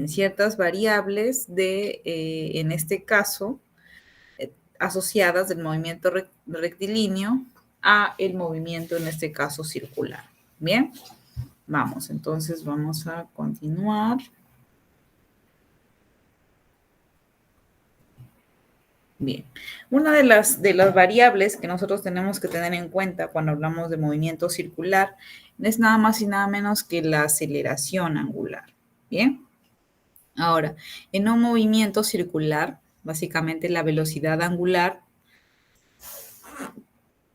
ciertas variables en este caso, asociadas del movimiento rectilíneo a el movimiento, en este caso, circular. Bien, vamos, entonces vamos a continuar. Bien, una de las variables que nosotros tenemos que tener en cuenta cuando hablamos de movimiento circular es nada más y nada menos que la aceleración angular. Bien, ahora, en un movimiento circular, básicamente la velocidad angular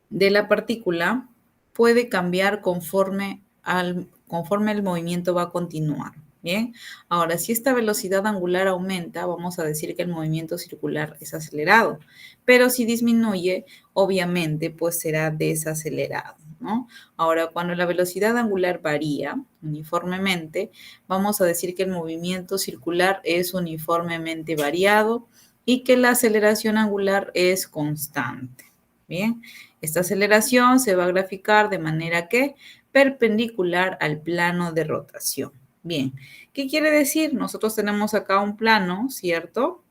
de la partícula puede cambiar conforme el movimiento va a continuar. Bien, ahora si esta velocidad angular aumenta, vamos a decir que el movimiento circular es acelerado, pero si disminuye, obviamente, pues será desacelerado, ¿no? Ahora, cuando la velocidad angular varía uniformemente, vamos a decir que el movimiento circular es uniformemente variado y que la aceleración angular es constante. Bien, esta aceleración se va a graficar de manera que perpendicular al plano de rotación. Bien, ¿qué quiere decir? Nosotros tenemos acá un plano, ¿cierto?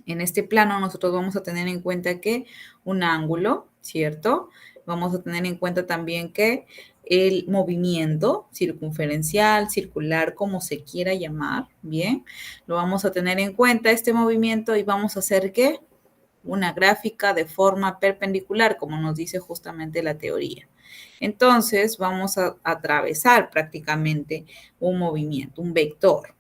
En este plano nosotros vamos a tener en cuenta que un ángulo, ¿cierto? Vamos a tener en cuenta también que el movimiento circunferencial, circular, como se quiera llamar, ¿bien? Lo vamos a tener en cuenta este movimiento y vamos a hacer ¿qué? Una gráfica de forma perpendicular, como nos dice justamente la teoría. Entonces, vamos a atravesar prácticamente un movimiento, un vector.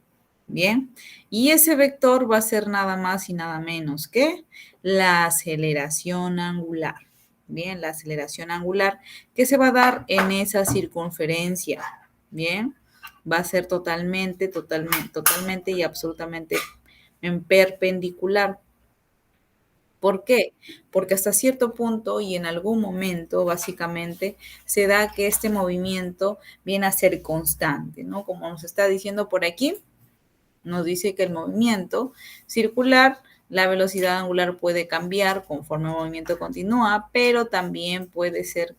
Bien, y ese vector va a ser nada más y nada menos que la aceleración angular. Bien, la aceleración angular que se va a dar en esa circunferencia. Bien, va a ser totalmente y absolutamente en perpendicular. ¿Por qué? Porque hasta cierto punto y en algún momento, básicamente, se da que este movimiento viene a ser constante, ¿no? Como nos está diciendo por aquí, nos dice que el movimiento circular, la velocidad angular puede cambiar conforme el movimiento continúa, pero también puede ser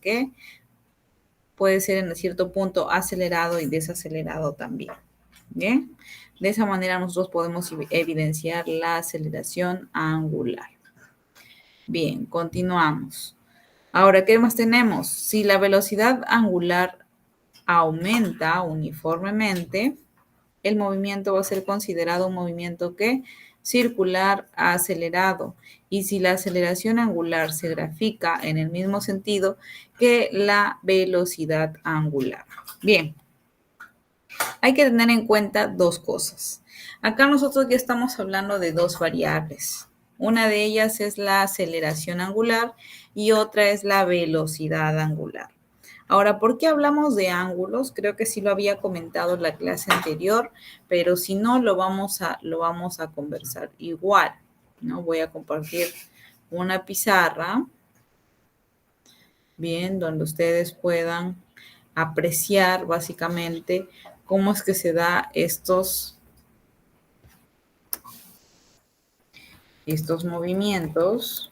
en cierto punto acelerado y desacelerado también. Bien, de esa manera nosotros podemos evidenciar la aceleración angular. Bien, continuamos. Ahora, ¿qué más tenemos? Si la velocidad angular aumenta uniformemente, el movimiento va a ser considerado un movimiento que circular acelerado. Y si la aceleración angular se grafica en el mismo sentido que la velocidad angular. Bien, hay que tener en cuenta dos cosas. Acá nosotros ya estamos hablando de dos variables. Una de ellas es la aceleración angular y otra es la velocidad angular. Ahora, ¿por qué hablamos de ángulos? Creo que sí lo había comentado en la clase anterior, pero si no, lo vamos a conversar igual, ¿no? Voy a compartir una pizarra, bien, donde ustedes puedan apreciar básicamente cómo es que se da estos movimientos.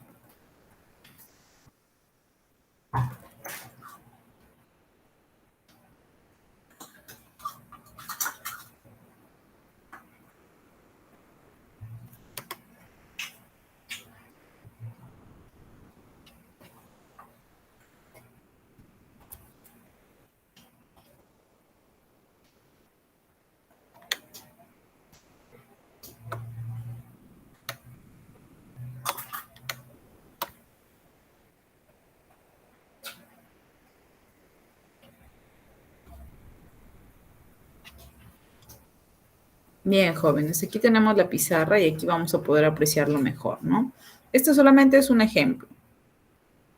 Bien, jóvenes, aquí tenemos la pizarra y aquí vamos a poder apreciarlo mejor, ¿no? Esto solamente es un ejemplo,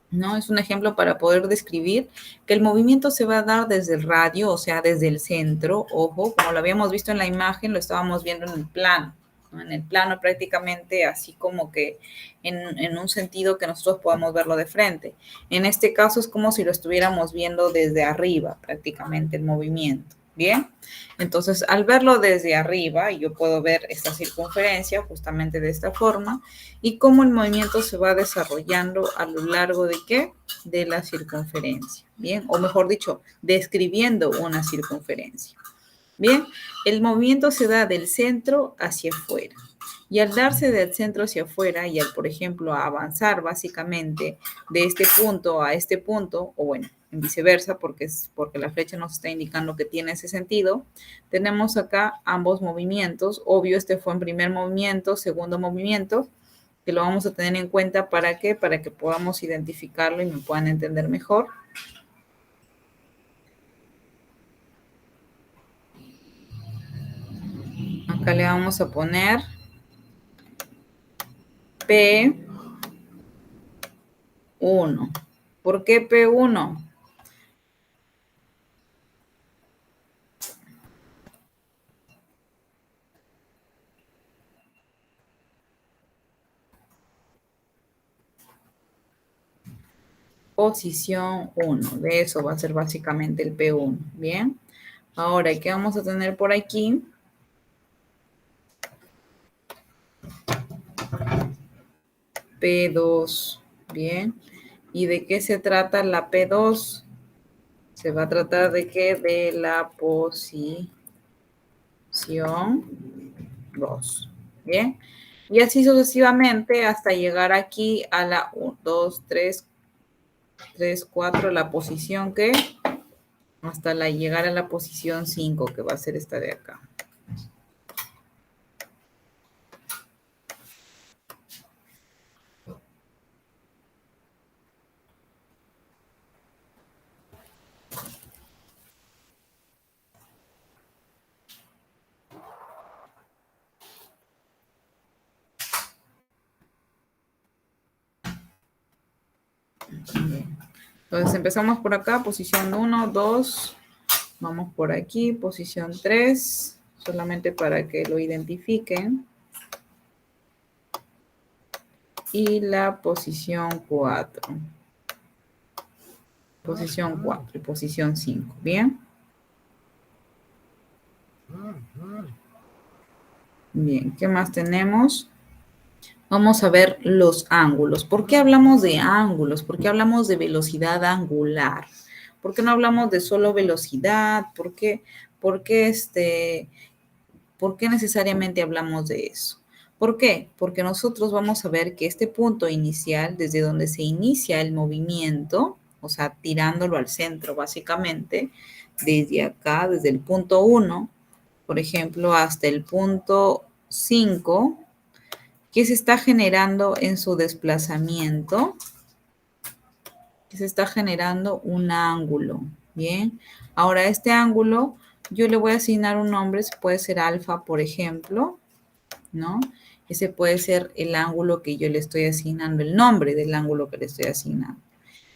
¿no? Es un ejemplo para poder describir que el movimiento se va a dar desde el radio, o sea, desde el centro, ojo, como lo habíamos visto en la imagen, lo estábamos viendo en el plano, ¿no? En el plano prácticamente así como que en un sentido que nosotros podamos verlo de frente. En este caso es como si lo estuviéramos viendo desde arriba, prácticamente el movimiento. Bien, entonces al verlo desde arriba, yo puedo ver esta circunferencia justamente de esta forma y cómo el movimiento se va desarrollando a lo largo de ¿qué? De la circunferencia. Bien, o mejor dicho, describiendo una circunferencia. Bien, el movimiento se da del centro hacia afuera. Y al darse del centro hacia afuera y al, por ejemplo, avanzar básicamente de este punto a este punto, o bueno, en viceversa, porque la flecha nos está indicando que tiene ese sentido, tenemos acá ambos movimientos. Obvio, este fue en primer movimiento, segundo movimiento, que lo vamos a tener en cuenta para qué, para que podamos identificarlo y me puedan entender mejor. Acá le vamos a poner P1. ¿Por qué P1? Posición 1. De eso va a ser básicamente el P1. Bien. Ahora, ¿qué vamos a tener por aquí? P2. Bien. ¿Y de qué se trata la P2? Se va a tratar de qué? De la posición 2. Bien. Y así sucesivamente hasta llegar aquí a la 1, 2, 3, 4, la posición que hasta llegar a la posición 5, que va a ser esta de acá. Bien. Entonces empezamos por acá, posición 1, 2, vamos por aquí, posición 3, solamente para que lo identifiquen. Y la posición 4. Posición 4 y posición 5. Bien. Bien, ¿qué más tenemos? Vamos a ver los ángulos. ¿Por qué hablamos de ángulos? ¿Por qué hablamos de velocidad angular? ¿Por qué no hablamos de solo velocidad? ¿Por qué necesariamente hablamos de eso? ¿Por qué? Porque nosotros vamos a ver que este punto inicial, desde donde se inicia el movimiento, o sea, tirándolo al centro básicamente, desde acá, desde el punto 1, por ejemplo, hasta el punto 5, ¿qué se está generando en su desplazamiento? Que se está generando un ángulo. Bien, ahora este ángulo yo le voy a asignar un nombre, puede ser alfa, por ejemplo, ¿no? Ese puede ser el ángulo que yo le estoy asignando, el nombre del ángulo que le estoy asignando.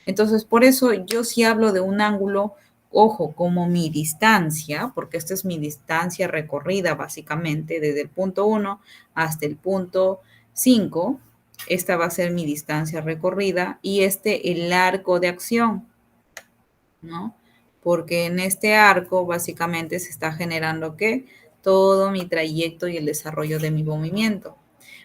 Entonces, por eso yo sí hablo de un ángulo, ojo, como mi distancia, porque esta es mi distancia recorrida básicamente desde el punto 1 hasta el punto 5. Esta va a ser mi distancia recorrida y el arco de acción, ¿no? Porque en este arco básicamente se está generando ¿qué? Todo mi trayecto y el desarrollo de mi movimiento.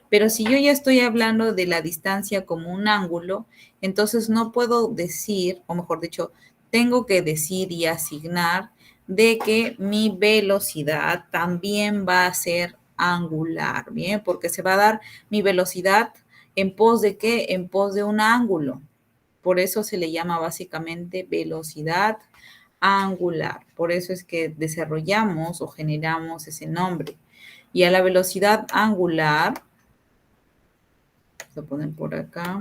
Pero si yo ya estoy hablando de la distancia como un ángulo, entonces no puedo decir, o mejor dicho, tengo que decir y asignar de que mi velocidad también va a ser angular, ¿bien? Porque se va a dar mi velocidad en pos de qué? En pos de un ángulo. Por eso se le llama básicamente velocidad angular. Por eso es que desarrollamos o generamos ese nombre. Y a la velocidad angular, voy a poner por acá,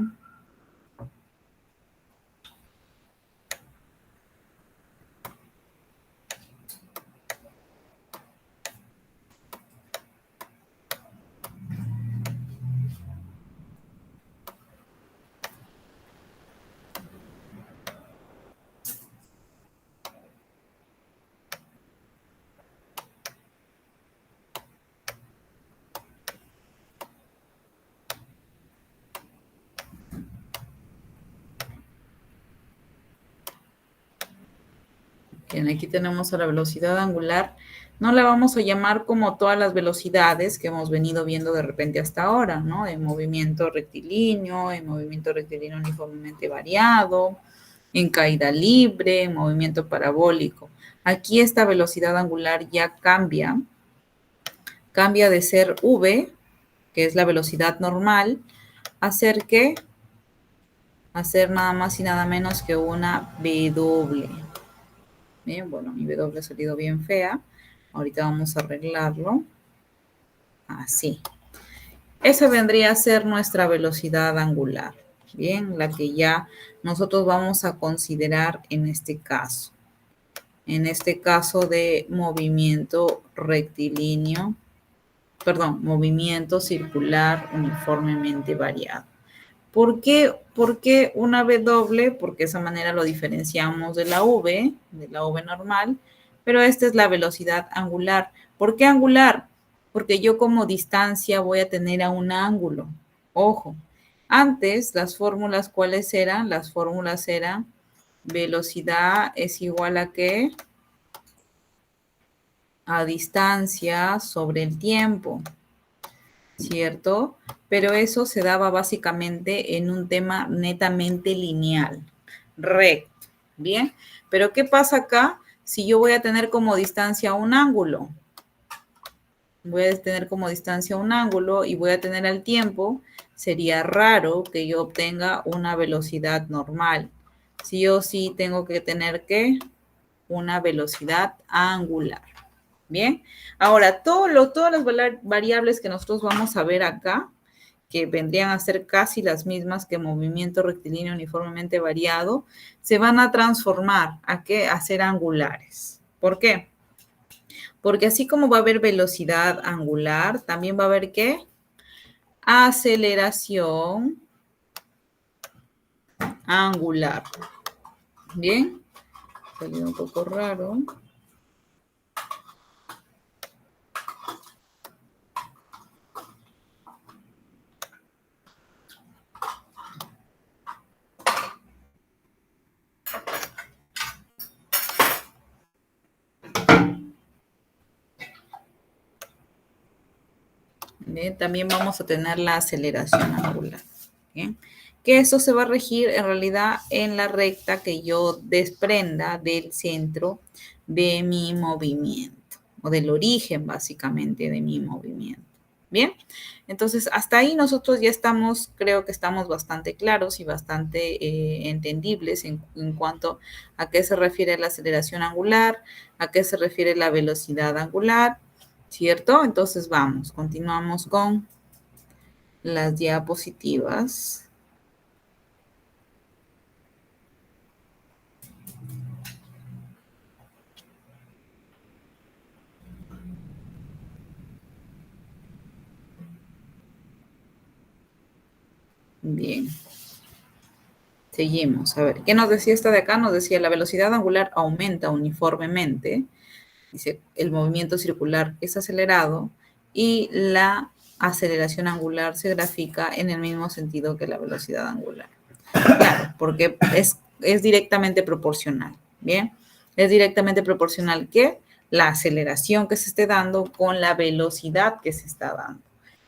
bien, aquí tenemos a la velocidad angular. No la vamos a llamar como todas las velocidades que hemos venido viendo de repente hasta ahora, ¿no? En movimiento rectilíneo, en movimiento rectilíneo uniformemente variado, en caída libre, en movimiento parabólico. Aquí esta velocidad angular ya cambia de ser v, que es la velocidad normal, a ser que, a ser nada más y nada menos que una w. Bien, bueno, mi w ha salido bien fea. Ahorita vamos a arreglarlo. Así. Esa vendría a ser nuestra velocidad angular. Bien, la que ya nosotros vamos a considerar en este caso. En este caso de movimiento rectilíneo, perdón, movimiento circular uniformemente variado. ¿Por qué una W? Porque de esa manera lo diferenciamos de la V normal, pero esta es la velocidad angular. ¿Por qué angular? Porque yo como distancia voy a tener a un ángulo. Ojo, antes las fórmulas, ¿cuáles eran? Las fórmulas eran velocidad es igual a ¿qué? A distancia sobre el tiempo, ¿cierto? Pero eso se daba básicamente en un tema netamente lineal, recto, ¿bien? Pero ¿qué pasa acá si yo voy a tener como distancia un ángulo? Voy a tener como distancia un ángulo y voy a tener al tiempo, sería raro que yo obtenga una velocidad normal. Sí o sí tengo que tener que una velocidad angular. Bien, ahora todas las variables que nosotros vamos a ver acá, que vendrían a ser casi las mismas que movimiento rectilíneo uniformemente variado, se van a transformar a qué? A ser angulares. ¿Por qué? Porque así como va a haber velocidad angular, también va a haber ¿qué? Aceleración angular. Bien, salió un poco raro. Bien, también vamos a tener la aceleración angular. Bien, que eso se va a regir en realidad en la recta que yo desprenda del centro de mi movimiento o del origen básicamente de mi movimiento. Bien, entonces hasta ahí nosotros ya estamos, creo que estamos bastante claros y bastante entendibles en cuanto a qué se refiere la aceleración angular, a qué se refiere la velocidad angular, ¿cierto? Entonces vamos, continuamos con las diapositivas. Bien, seguimos. A ver, ¿qué nos decía esta de acá? Nos decía la velocidad angular aumenta uniformemente. Dice, el movimiento circular es acelerado y la aceleración angular se grafica en el mismo sentido que la velocidad angular. Claro, porque es directamente proporcional. Bien, es directamente proporcional que la aceleración que se esté dando con la velocidad que se está dando.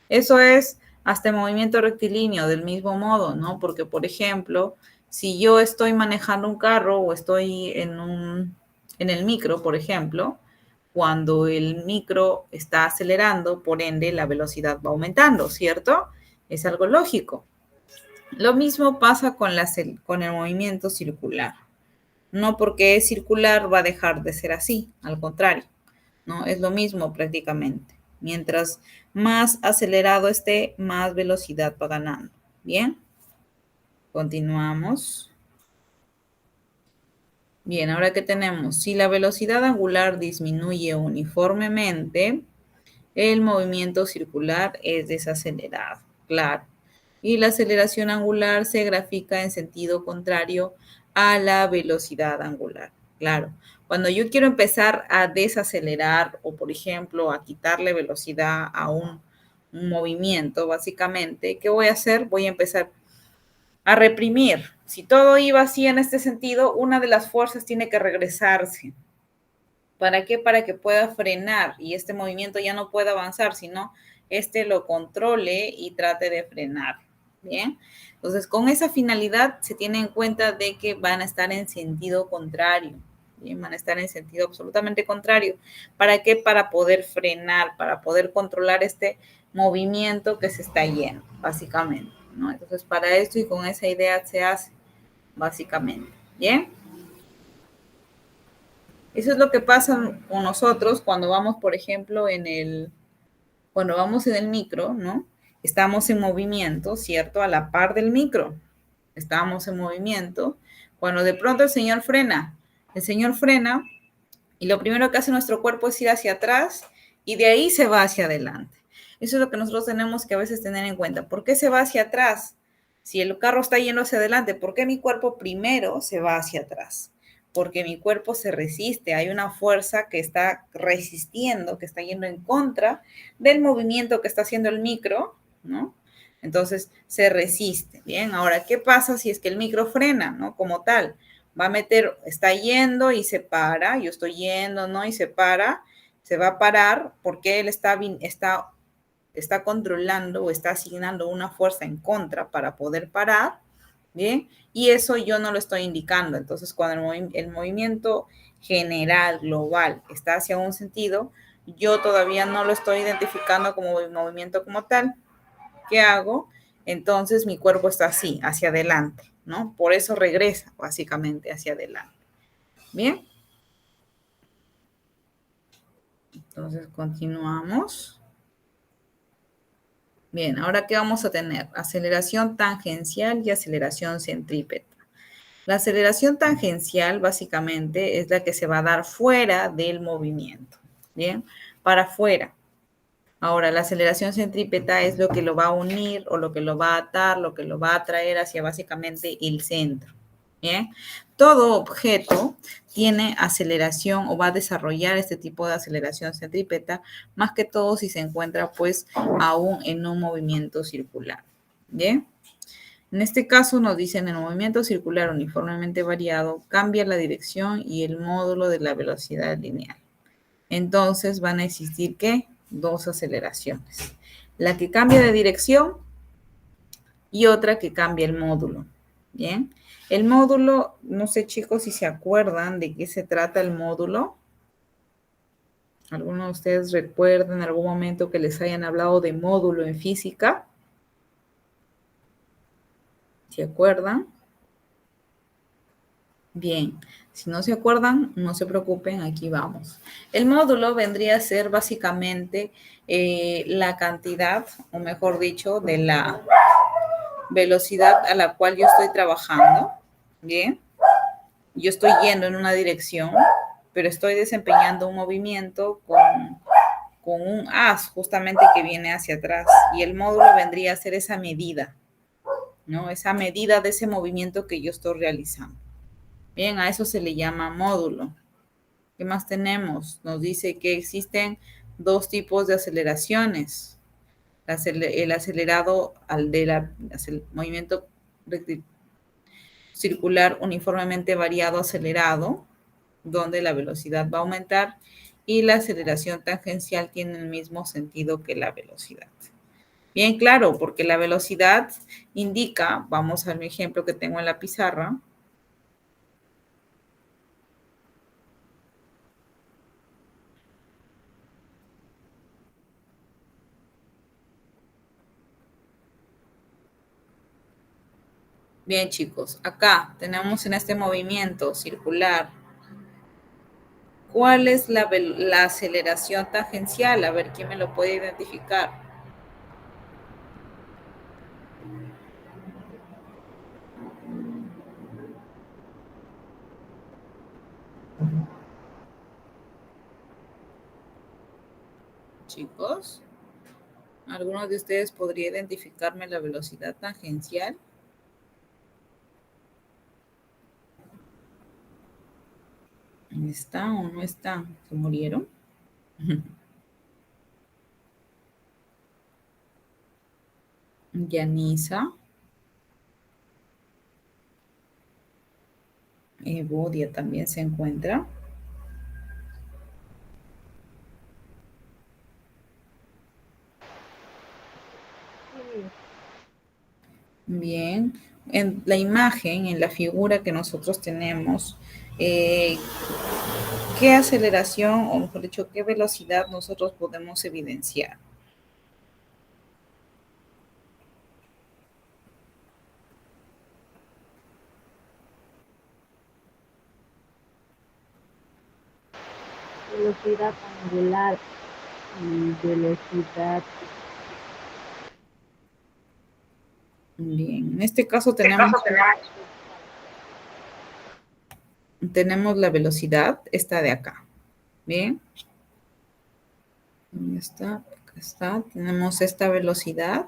Eso es hasta el movimiento rectilíneo del mismo modo, ¿no? Porque, por ejemplo, si yo estoy manejando un carro o estoy en el micro, por ejemplo, cuando el micro está acelerando, por ende, la velocidad va aumentando, ¿cierto? Es algo lógico. Lo mismo pasa con el movimiento circular. No porque es circular va a dejar de ser así, al contrario, ¿no? Es lo mismo prácticamente. Mientras más acelerado esté, más velocidad va ganando. Bien, continuamos. Bien, ahora que tenemos, si la velocidad angular disminuye uniformemente, el movimiento circular es desacelerado, claro. Y la aceleración angular se grafica en sentido contrario a la velocidad angular, claro. Cuando yo quiero empezar a desacelerar o, por ejemplo, a quitarle velocidad a un movimiento, básicamente, ¿qué voy a hacer? Voy a empezar a reprimir. Si todo iba así en este sentido, una de las fuerzas tiene que regresarse. ¿Para qué? Para que pueda frenar y este movimiento ya no pueda avanzar, sino este lo controle y trate de frenar. Bien, entonces con esa finalidad se tiene en cuenta de que van a estar en sentido contrario. Bien, van a estar en sentido absolutamente contrario. ¿Para qué? Para poder frenar, para poder controlar este movimiento que se está yendo, básicamente, ¿no? Entonces, para esto y con esa idea se hace, básicamente. ¿Bien? Eso es lo que pasa con nosotros cuando vamos, por ejemplo, cuando vamos en el micro, ¿no? Estamos en movimiento, ¿cierto? A la par del micro. Estamos en movimiento. Cuando de pronto el señor frena y lo primero que hace nuestro cuerpo es ir hacia atrás y de ahí se va hacia adelante. Eso es lo que nosotros tenemos que a veces tener en cuenta. ¿Por qué se va hacia atrás? Si el carro está yendo hacia adelante, ¿por qué mi cuerpo primero se va hacia atrás? Porque mi cuerpo se resiste, hay una fuerza que está resistiendo, que está yendo en contra del movimiento que está haciendo el micro, ¿no? Entonces se resiste. Bien, ahora, ¿qué pasa si es que el micro frena, ¿no? Como tal, va a meter, está yendo y se para, yo estoy yendo, ¿no? Y se para, se va a parar porque él está controlando o está asignando una fuerza en contra para poder parar, ¿bien? Y eso yo no lo estoy indicando. Entonces, cuando el movimiento general, global, está hacia un sentido, yo todavía no lo estoy identificando como movimiento como tal. ¿Qué hago? Entonces mi cuerpo está así, hacia adelante, ¿no? Por eso regresa básicamente hacia adelante. Bien, entonces continuamos. Bien, ahora ¿qué vamos a tener? Aceleración tangencial y aceleración centrípeta. La aceleración tangencial básicamente es la que se va a dar fuera del movimiento, ¿bien? Para afuera. Ahora, la aceleración centrípeta es lo que lo va a unir o lo que lo va a atar, lo que lo va a traer hacia básicamente el centro. ¿Bien? Todo objeto tiene aceleración o va a desarrollar este tipo de aceleración centrípeta, más que todo si se encuentra pues aún en un movimiento circular. ¿Bien? En este caso nos dicen el movimiento circular uniformemente variado cambia la dirección y el módulo de la velocidad lineal. Entonces van a existir ¿qué? Dos aceleraciones. La que cambia de dirección y otra que cambia el módulo. Bien. El módulo, no sé chicos si se acuerdan de qué se trata el módulo. ¿Alguno de ustedes recuerdan en algún momento que les hayan hablado de módulo en física? ¿Se acuerdan? Bien, si no se acuerdan, no se preocupen, aquí vamos. El módulo vendría a ser básicamente la cantidad, o mejor dicho, de la velocidad a la cual yo estoy trabajando. Bien, yo estoy yendo en una dirección, pero estoy desempeñando un movimiento con un haz justamente que viene hacia atrás. Y el módulo vendría a ser esa medida, ¿no? Esa medida de ese movimiento que yo estoy realizando. Bien, a eso se le llama módulo. ¿Qué más tenemos? Nos dice que existen dos tipos de aceleraciones. El acelerado al movimiento circular uniformemente variado acelerado, donde la velocidad va a aumentar, y la aceleración tangencial tiene el mismo sentido que la velocidad. Bien claro, porque la velocidad indica, vamos al ejemplo que tengo en la pizarra. Bien, chicos, acá tenemos en este movimiento circular, ¿cuál es la aceleración tangencial? A ver, ¿quién me lo puede identificar? Chicos, ¿alguno de ustedes podría identificarme la velocidad tangencial? ¿Está o no está? ¿Se murieron? Yanisa, Bodia también se encuentra. Bien, en la imagen, en la figura que nosotros tenemos, eh, ¿qué aceleración, o mejor dicho, qué velocidad nosotros podemos evidenciar? Velocidad angular y velocidad. Bien, en este caso tenemos la velocidad, esta de acá. Bien, ahí está, acá está, tenemos esta velocidad.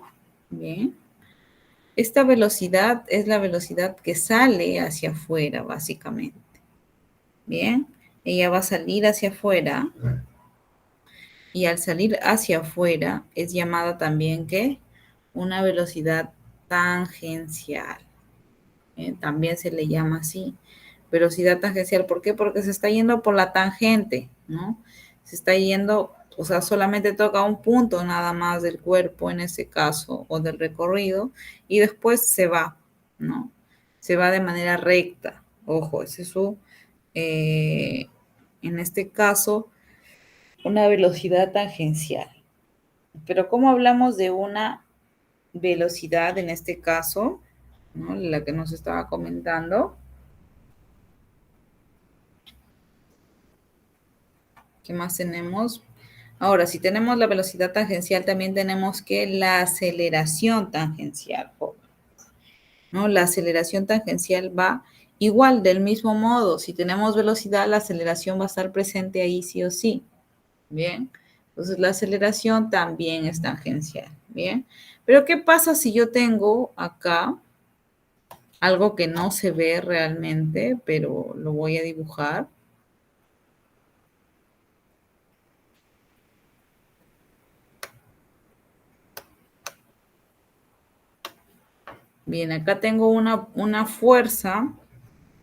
Bien, esta velocidad es la velocidad que sale hacia afuera, básicamente. Bien, ella va a salir hacia afuera y al salir hacia afuera es llamada también ¿qué? Una velocidad tangencial. También se le llama así. Velocidad tangencial, ¿por qué? Porque se está yendo por la tangente, ¿no? Se está yendo, o sea, solamente toca un punto nada más del cuerpo en ese caso, o del recorrido, y después se va, ¿no? Se va de manera recta. Ojo, ese es su, eh, en este caso, una velocidad tangencial. Pero ¿cómo hablamos de una velocidad en este caso, ¿no? La que nos estaba comentando? ¿Qué más tenemos? Ahora, si tenemos la velocidad tangencial, también tenemos que la aceleración tangencial, ¿no? La aceleración tangencial va igual, del mismo modo. Si tenemos velocidad, la aceleración va a estar presente ahí sí o sí. Bien. Entonces, la aceleración también es tangencial. Bien. Pero, ¿qué pasa si yo tengo acá algo que no se ve realmente, pero lo voy a dibujar? Bien, acá tengo una fuerza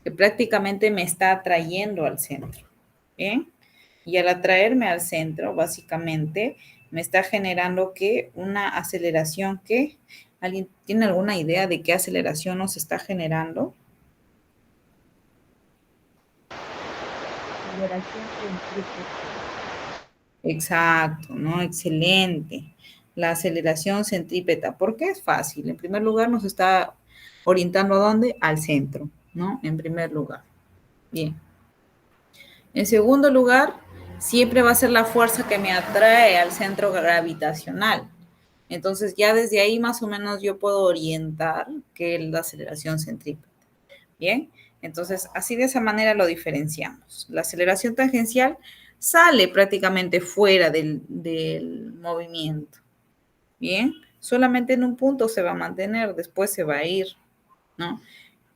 que prácticamente me está atrayendo al centro. Bien, y al atraerme al centro, básicamente me está generando que una aceleración que, ¿alguien tiene alguna idea de qué aceleración nos está generando? Aceleración centrípeta. Exacto, ¿no? Excelente. La aceleración centrípeta. ¿Por qué es fácil? En primer lugar, nos está orientando a dónde? Al centro, ¿no? En primer lugar. Bien. En segundo lugar, siempre va a ser la fuerza que me atrae al centro gravitacional. Entonces ya desde ahí más o menos yo puedo orientar que es la aceleración centrípeta. Bien, entonces así de esa manera lo diferenciamos. La aceleración tangencial sale prácticamente fuera del movimiento. Bien, solamente en un punto se va a mantener, después se va a ir, ¿no?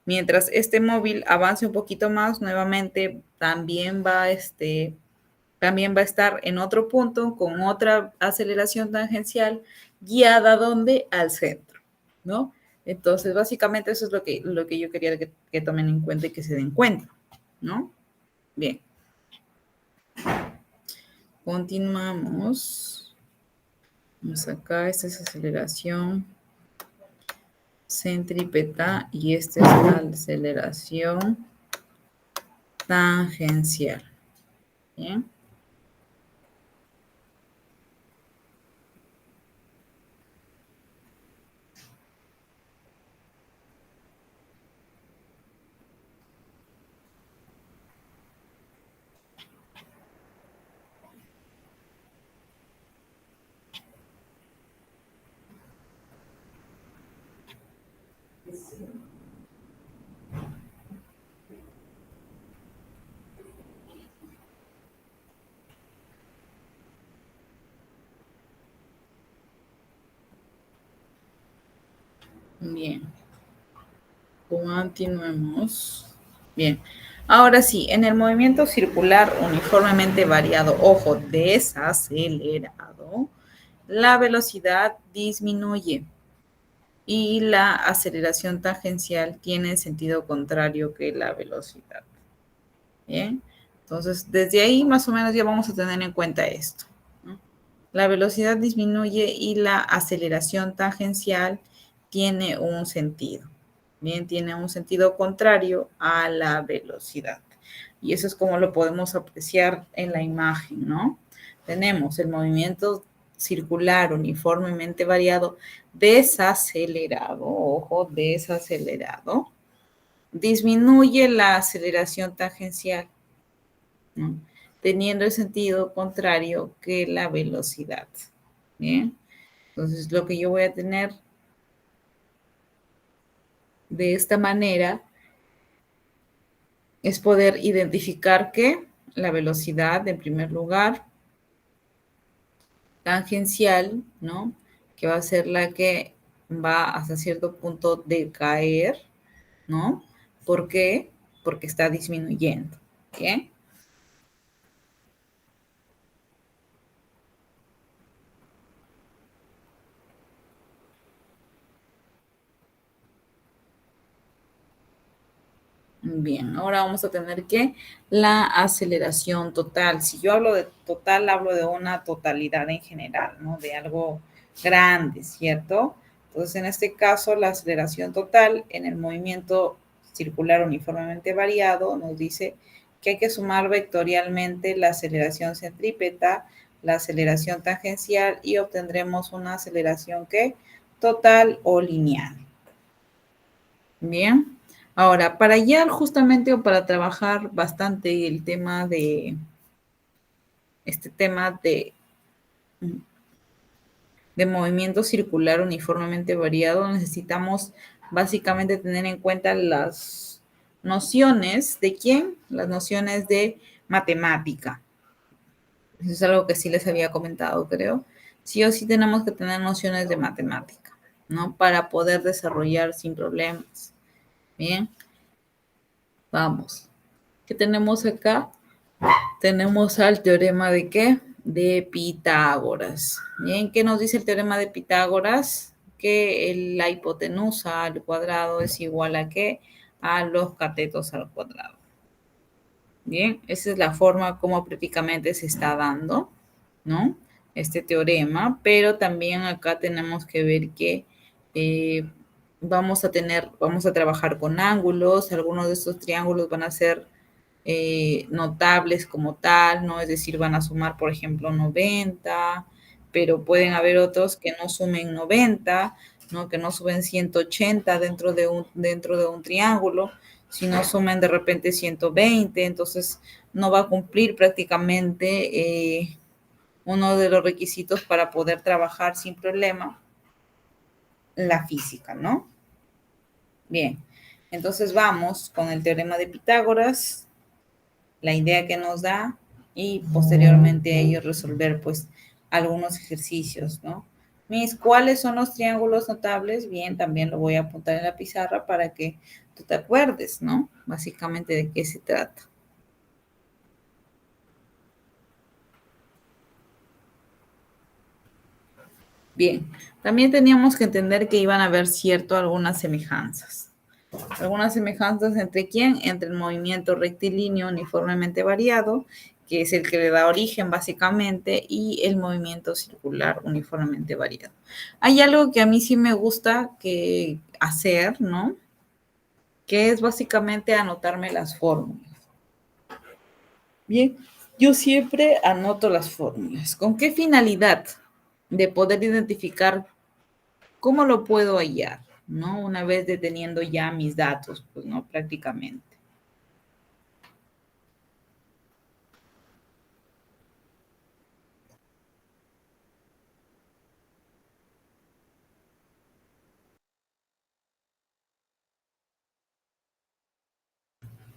Mientras este móvil avance un poquito más, nuevamente también va a estar en otro punto con otra aceleración tangencial guiada donde al centro, ¿no? Entonces, básicamente eso es lo que yo quería que tomen en cuenta y que se den cuenta, ¿no? Bien, continuamos. Vamos acá, esta es aceleración centrípeta y esta es la aceleración tangencial. Bien. Bien, continuemos. Bien, ahora sí, en el movimiento circular uniformemente variado, ojo, desacelerado, la velocidad disminuye y la aceleración tangencial tiene sentido contrario que la velocidad. Bien, entonces desde ahí más o menos ya vamos a tener en cuenta esto, ¿no? La velocidad disminuye y la aceleración tangencial tiene un sentido. Bien, tiene un sentido contrario a la velocidad. Y eso es como lo podemos apreciar en la imagen, ¿no? Tenemos el movimiento circular uniformemente variado desacelerado, ojo, desacelerado, disminuye la aceleración tangencial, ¿no? Teniendo el sentido contrario que la velocidad. Bien, entonces lo que yo voy a tener de esta manera es poder identificar que la velocidad, en primer lugar, tangencial, ¿no? Que va a ser la que va hasta cierto punto de caer, ¿no? ¿Por qué? Porque está disminuyendo, ¿bien? Bien, ahora vamos a tener que la aceleración total. Si yo hablo de total, hablo de una totalidad en general, ¿no? De algo grande, ¿cierto? Entonces, en este caso, la aceleración total en el movimiento circular uniformemente variado nos dice que hay que sumar vectorialmente la aceleración centrípeta, la aceleración tangencial y obtendremos una aceleración que total o lineal. Bien. Ahora, para hallar justamente o para trabajar bastante el tema de este tema de movimiento circular uniformemente variado, necesitamos básicamente tener en cuenta las nociones de quién, las nociones de matemática. Eso es algo que sí les había comentado, creo. Sí o sí tenemos que tener nociones de matemática, ¿no? Para poder desarrollar sin problemas. Bien, vamos. ¿Qué tenemos acá? Tenemos al teorema de qué? De Pitágoras. Bien, ¿qué nos dice el teorema de Pitágoras? Que la hipotenusa al cuadrado es igual a qué? A los catetos al cuadrado. Bien, esa es la forma como prácticamente se está dando, ¿no? Este teorema, pero también acá tenemos que ver que eh, vamos a trabajar con ángulos, algunos de estos triángulos van a ser notables como tal, ¿no? Es decir, van a sumar, por ejemplo, 90, pero pueden haber otros que no sumen 90, ¿no? Que no suben 180 dentro de un triángulo, sino sumen de repente 120, entonces no va a cumplir prácticamente uno de los requisitos para poder trabajar sin problema la física, ¿no? Bien, entonces vamos con el teorema de Pitágoras, la idea que nos da y posteriormente a ello resolver pues algunos ejercicios, ¿no? Mis, ¿cuáles son los triángulos notables? Bien, también lo voy a apuntar en la pizarra para que tú te acuerdes, ¿no? Básicamente de qué se trata. Bien, también teníamos que entender que iban a haber cierto algunas semejanzas. Algunas semejanzas entre quién? Entre el movimiento rectilíneo uniformemente variado, que es el que le da origen básicamente, y el movimiento circular uniformemente variado. Hay algo que a mí sí me gusta que hacer, ¿no? Que es básicamente anotarme las fórmulas. Bien, yo siempre anoto las fórmulas. ¿Con qué finalidad? De poder identificar cómo lo puedo hallar, ¿no? Una vez deteniendo ya mis datos, pues no, prácticamente.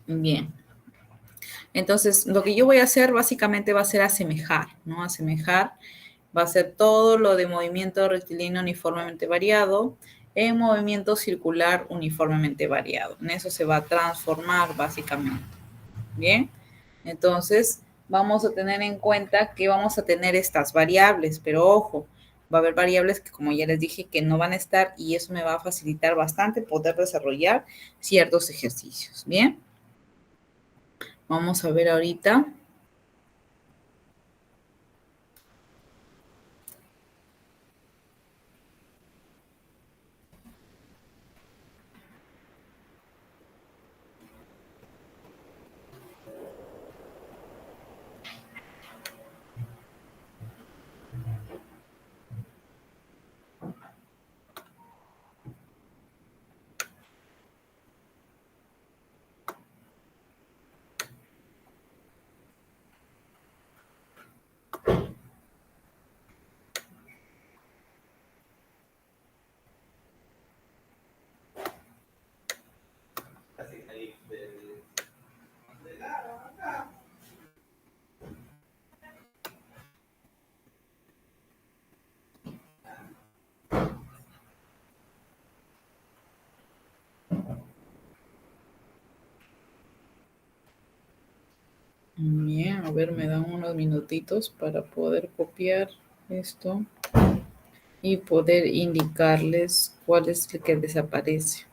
Bien. Entonces, lo que yo voy a hacer básicamente va a ser asemejar, ¿no? Asemejar va a ser todo lo de movimiento rectilíneo uniformemente variado en movimiento circular uniformemente variado. En eso se va a transformar básicamente. Bien. Entonces, vamos a tener en cuenta que vamos a tener estas variables, pero ojo, va a haber variables que, como ya les dije, que no van a estar y eso me va a facilitar bastante poder desarrollar ciertos ejercicios. Bien. Vamos a ver ahorita. A ver, me dan unos minutitos para poder copiar esto y poder indicarles cuál es el que desaparece.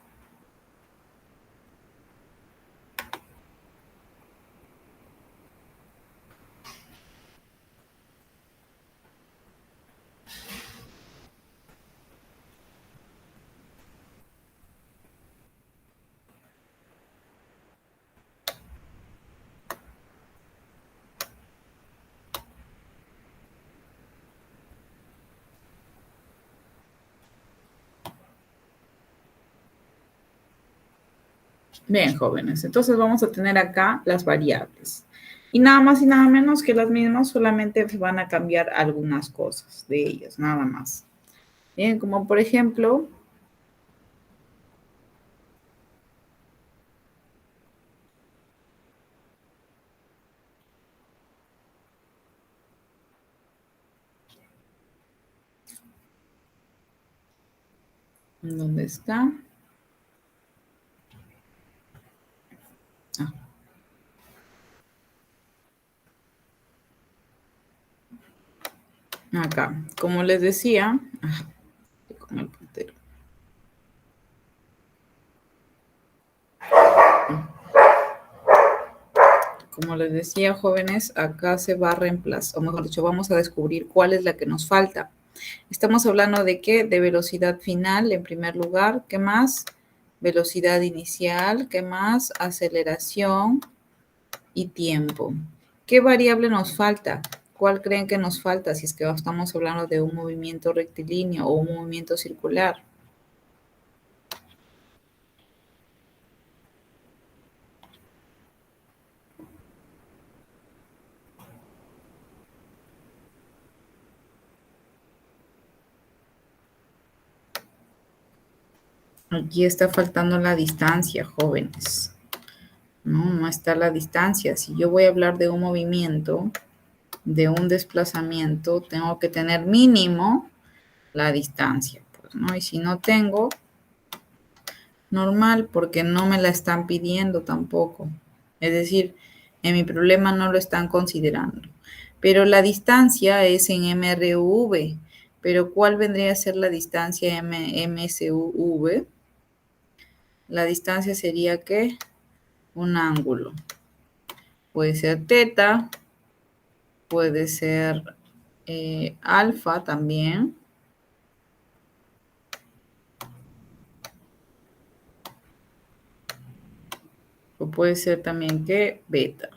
Bien, jóvenes, entonces vamos a tener acá las variables. Y nada más y nada menos que las mismas, solamente van a cambiar algunas cosas de ellas, nada más. Bien, como por ejemplo, ¿dónde está? Ah, acá, como les decía, con el puntero. Como les decía, jóvenes, acá se va a reemplazar, o mejor dicho, vamos a descubrir cuál es la que nos falta. Estamos hablando de qué? De velocidad final, en primer lugar. ¿Qué más? Velocidad inicial. ¿Qué más? Aceleración y tiempo. ¿Qué variable nos falta? ¿Cuál creen que nos falta si es que estamos hablando de un movimiento rectilíneo o un movimiento circular? Aquí está faltando la distancia, jóvenes. No está la distancia. Si yo voy a hablar de un movimiento, de un desplazamiento, tengo que tener mínimo la distancia, pues, ¿no? Y si no tengo, normal, porque no me la están pidiendo tampoco. Es decir, en mi problema no lo están considerando. Pero la distancia es en MRV. Pero ¿cuál vendría a ser la distancia MSV? La distancia sería ¿qué? Un ángulo. Puede ser teta, puede ser alfa también. O puede ser también que beta.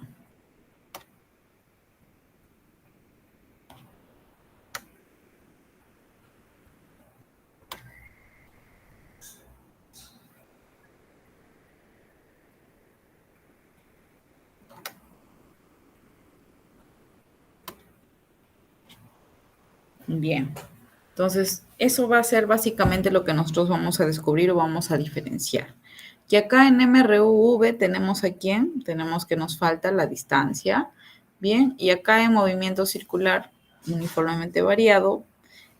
Bien. Entonces, eso va a ser básicamente lo que nosotros vamos a descubrir o vamos a diferenciar. Y acá en MRUV tenemos a quién, tenemos que nos falta la distancia, bien, y acá en movimiento circular uniformemente variado,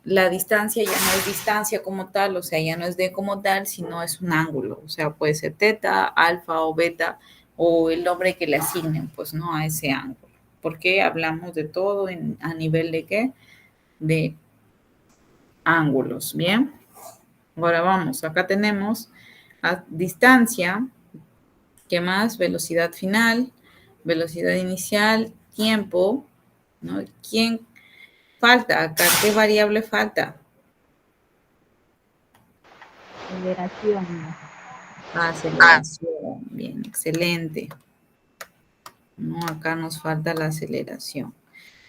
la distancia ya no es distancia como tal, o sea, ya no es D como tal, sino es un ángulo, o sea, puede ser teta, alfa o beta, o el nombre que le asignen, pues, ¿no? A ese ángulo. Porque hablamos de todo a nivel de qué? De ángulos, ¿bien? Ahora vamos, acá tenemos a distancia, ¿qué más? Velocidad final, velocidad inicial, tiempo, ¿no? ¿Quién falta acá? ¿Qué variable falta? Aceleración. Aceleración, bien, excelente. ¿No? Acá nos falta la aceleración.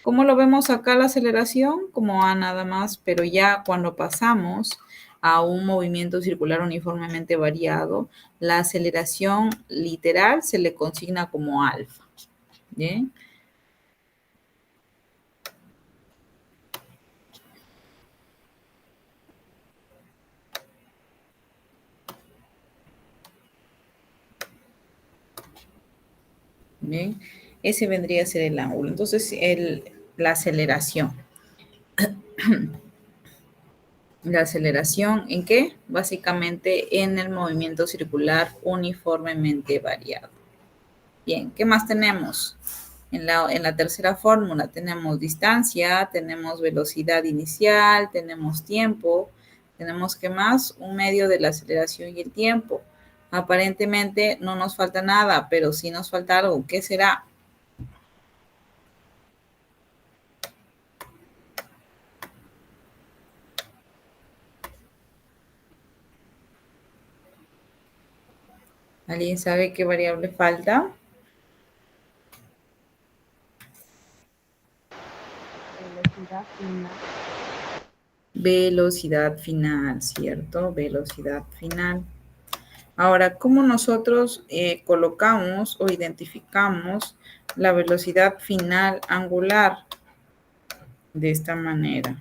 ¿Cómo lo vemos acá la aceleración? Como A nada más, pero ya cuando pasamos a un movimiento circular uniformemente variado, la aceleración literal se le consigna como alfa. ¿Bien? Bien, ese vendría a ser el ángulo. Entonces, la aceleración. La aceleración, ¿en qué? Básicamente en el movimiento circular uniformemente variado. Bien, ¿qué más tenemos? En la tercera fórmula tenemos distancia, tenemos velocidad inicial, tenemos tiempo, tenemos ¿qué más? Un medio de la aceleración y el tiempo. Aparentemente no nos falta nada, pero sí nos falta algo. ¿Qué será? ¿Alguien sabe qué variable falta? Velocidad final. Velocidad final, ¿cierto? Velocidad final. Ahora, ¿cómo nosotros colocamos o identificamos la velocidad final angular? De esta manera.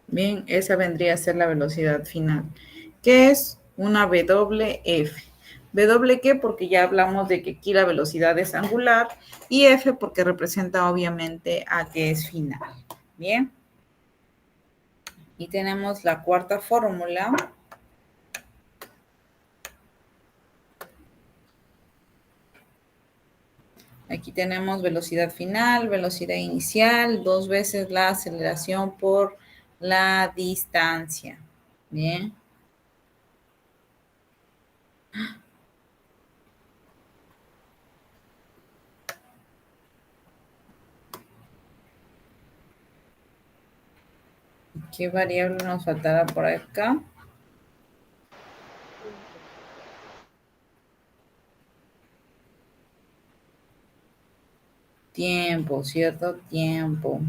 Bien, esa vendría a ser la velocidad final. ¿Qué es una WF? ¿W qué? Porque ya hablamos de que aquí la velocidad es angular y F porque representa obviamente a que es final. Bien. Y tenemos la cuarta fórmula. Aquí tenemos velocidad final, velocidad inicial, 2 veces la aceleración por la distancia. Bien. ¿Qué variable nos faltará por acá? Tiempo. Tiempo, ¿cierto? Tiempo.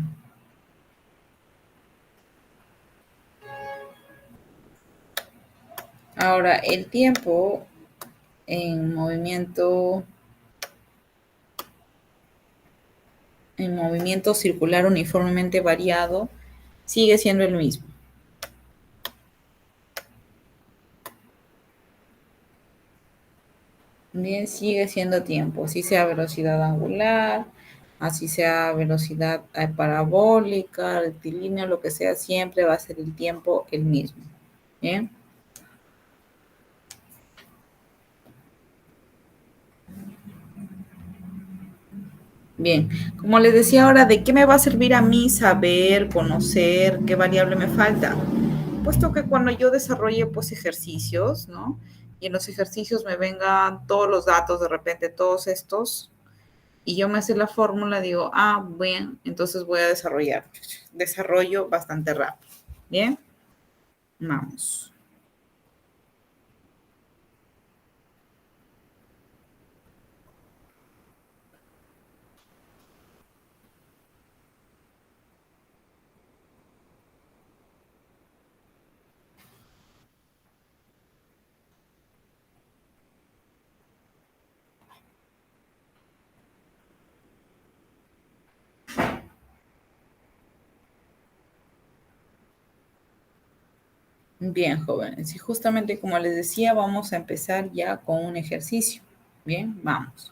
Ahora, el tiempo en movimiento circular uniformemente variado, sigue siendo el mismo. Bien, sigue siendo tiempo, así sea velocidad angular, así sea velocidad parabólica, rectilínea, lo que sea, siempre va a ser el tiempo el mismo. Bien. Bien, como les decía ahora, ¿de qué me va a servir a mí saber, conocer qué variable me falta? Puesto que cuando yo desarrolle pues ejercicios, ¿no? Y en los ejercicios me vengan todos los datos, de repente todos estos, y yo me sé la fórmula, digo, ah, bien, entonces voy a desarrollar. Desarrollo bastante rápido. Bien, vamos. Bien, jóvenes, y justamente como les decía, vamos a empezar ya con un ejercicio. Bien, vamos.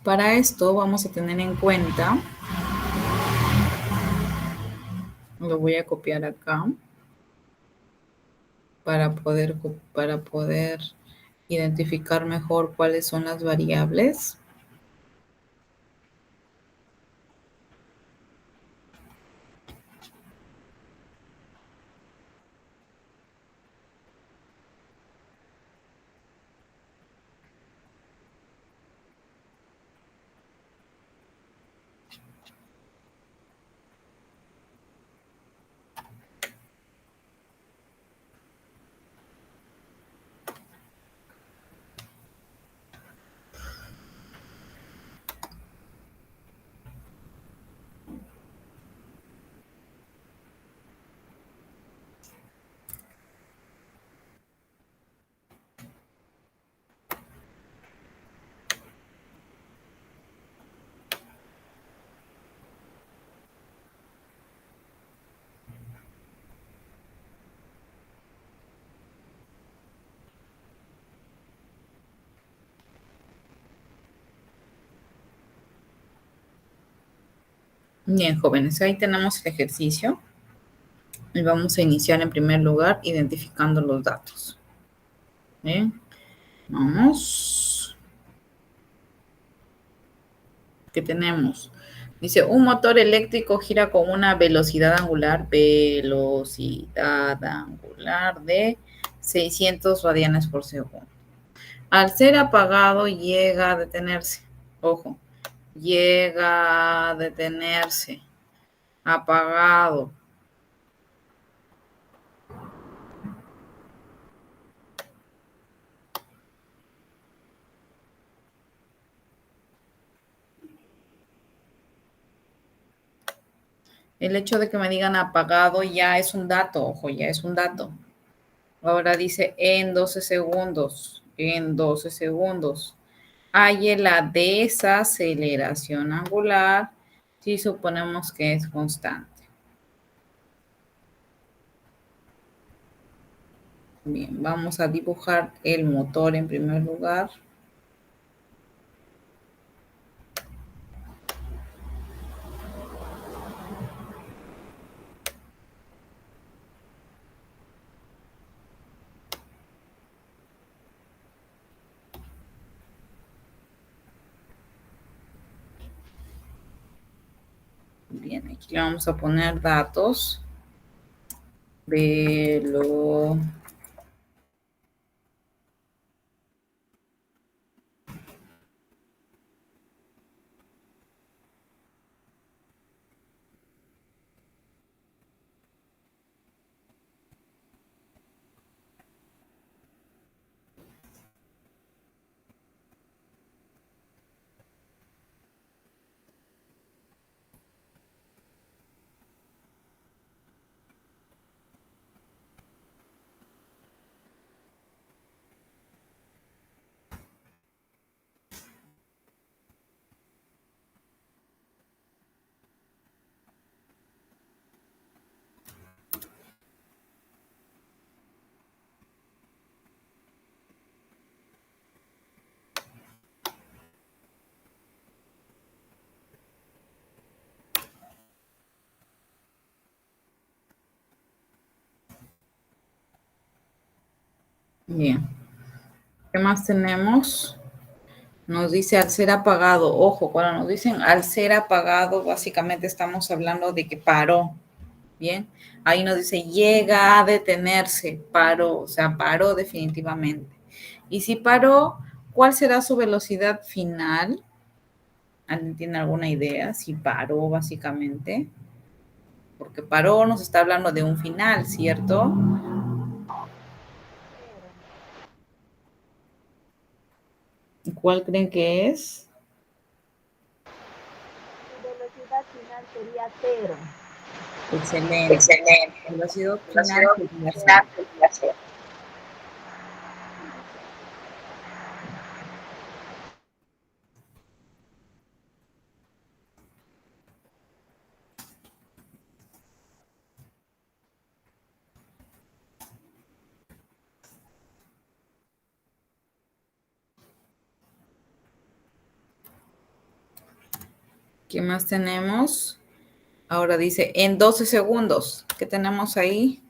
Para esto vamos a tener en cuenta, lo voy a copiar acá para poder identificar mejor cuáles son las variables. Bien, jóvenes, ahí tenemos el ejercicio. Y vamos a iniciar en primer lugar identificando los datos. Bien, vamos. ¿Qué tenemos? Dice, un motor eléctrico gira con una velocidad angular de 600 radianes por segundo. Al ser apagado llega a detenerse. Ojo, llega a detenerse. Apagado. El hecho de que me digan apagado ya es un dato, ojo, ya es un dato. Ahora dice en 12 segundos. En 12 segundos. Hay la desaceleración angular si suponemos que es constante. Bien, vamos a dibujar el motor en primer lugar. Bien, aquí le vamos a poner datos. Velo. Bien. ¿Qué más tenemos? Nos dice al ser apagado. Ojo, cuando nos dicen al ser apagado, básicamente estamos hablando de que paró. Bien. Ahí nos dice llega a detenerse. Paró. O sea, paró definitivamente. Y si paró, ¿cuál será su velocidad final? ¿Alguien tiene alguna idea? Si paró, básicamente. Porque paró nos está hablando de un final, ¿cierto? ¿Cuál creen que es? Su velocidad final sería cero. Excelente. Excelente. La velocidad La final ciudad sería cero. final sería cero. ¿Qué más tenemos? Ahora dice en 12 segundos. ¿Qué tenemos ahí?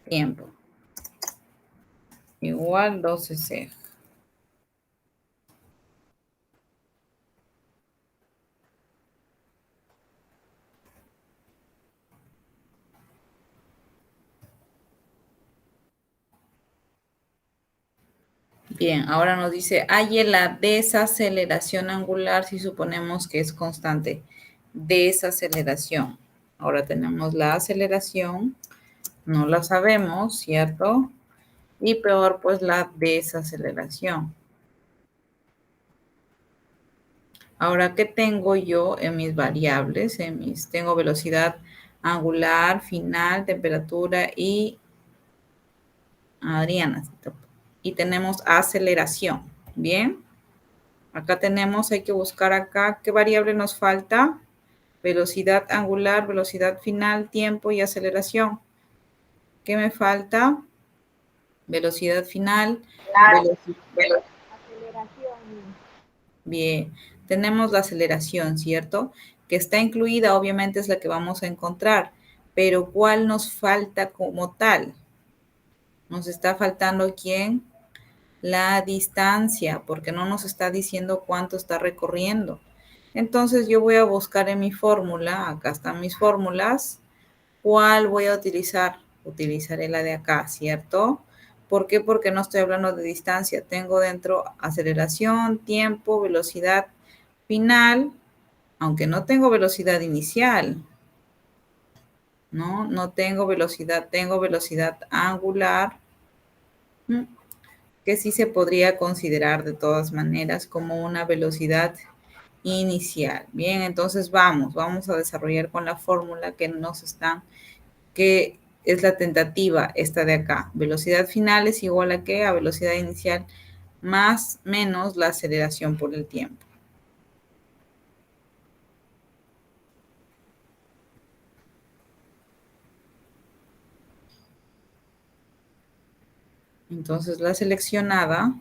Tiempo. Igual 12C. Bien, ahora nos dice, hay la desaceleración angular si suponemos que es constante. Desaceleración. Ahora tenemos la aceleración, no la sabemos, ¿cierto? Y peor, pues la desaceleración. Ahora, ¿qué tengo yo en mis variables? Tengo velocidad angular, final, temperatura y Adriana. Y tenemos aceleración. Bien. Acá tenemos, hay que buscar acá qué variable nos falta. Velocidad angular, velocidad final, tiempo y aceleración. ¿Qué me falta? Velocidad final, Aceleración. bien. Tenemos la aceleración, ¿cierto? que está incluida obviamente es la que vamos a encontrar, pero ¿cuál nos falta como tal? Nos está faltando ¿quién? La distancia, porque no nos está diciendo cuánto está recorriendo. Entonces yo voy a buscar en mi fórmula, acá están mis fórmulas, ¿cuál voy a utilizar? Utilizaré la de acá, ¿cierto? ¿Por qué? Porque no estoy hablando de distancia. Tengo dentro aceleración, tiempo, velocidad final, aunque no tengo velocidad inicial, ¿no? No tengo velocidad angular, que sí se podría considerar de todas maneras como una velocidad inicial. Bien, entonces vamos a desarrollar con la fórmula que es la tentativa esta de acá. Velocidad final es igual a ¿qué? A velocidad inicial más menos la aceleración por el tiempo. Entonces la seleccionada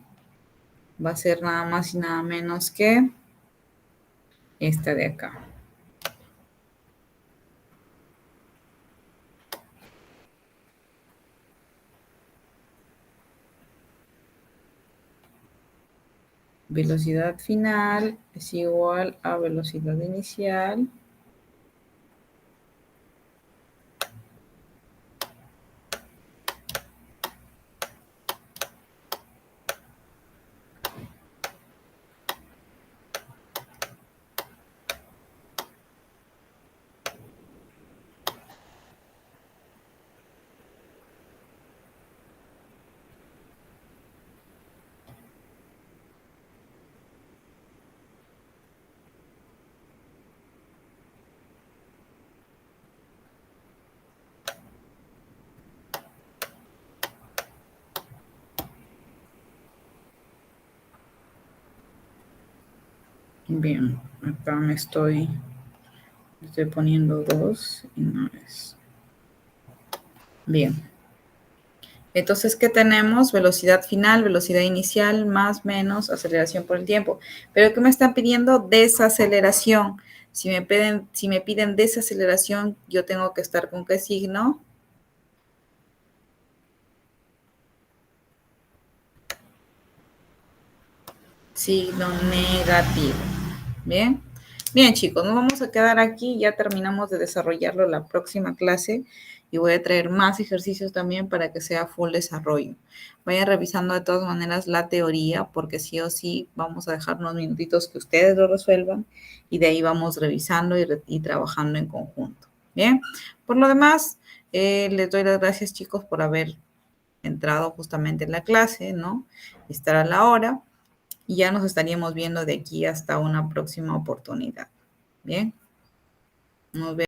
va a ser nada más y nada menos que esta de acá. Velocidad final es igual a velocidad inicial Bien, acá estoy poniendo 2 y no es. Bien. Entonces, ¿qué tenemos? Velocidad final, velocidad inicial, más, menos, aceleración por el tiempo. Pero ¿qué me están pidiendo? Desaceleración. Si me piden desaceleración, yo tengo que estar con ¿qué signo? Signo negativo. Bien. Bien, chicos, nos vamos a quedar aquí. Ya terminamos de desarrollarlo la próxima clase y voy a traer más ejercicios también para que sea full desarrollo. Vayan revisando de todas maneras la teoría porque sí o sí vamos a dejar unos minutitos que ustedes lo resuelvan y de ahí vamos revisando y trabajando en conjunto. Bien, por lo demás, les doy las gracias, chicos, por haber entrado justamente en la clase, ¿no? Estar a la hora. Y ya nos estaríamos viendo de aquí hasta una próxima oportunidad. Bien, nos vemos.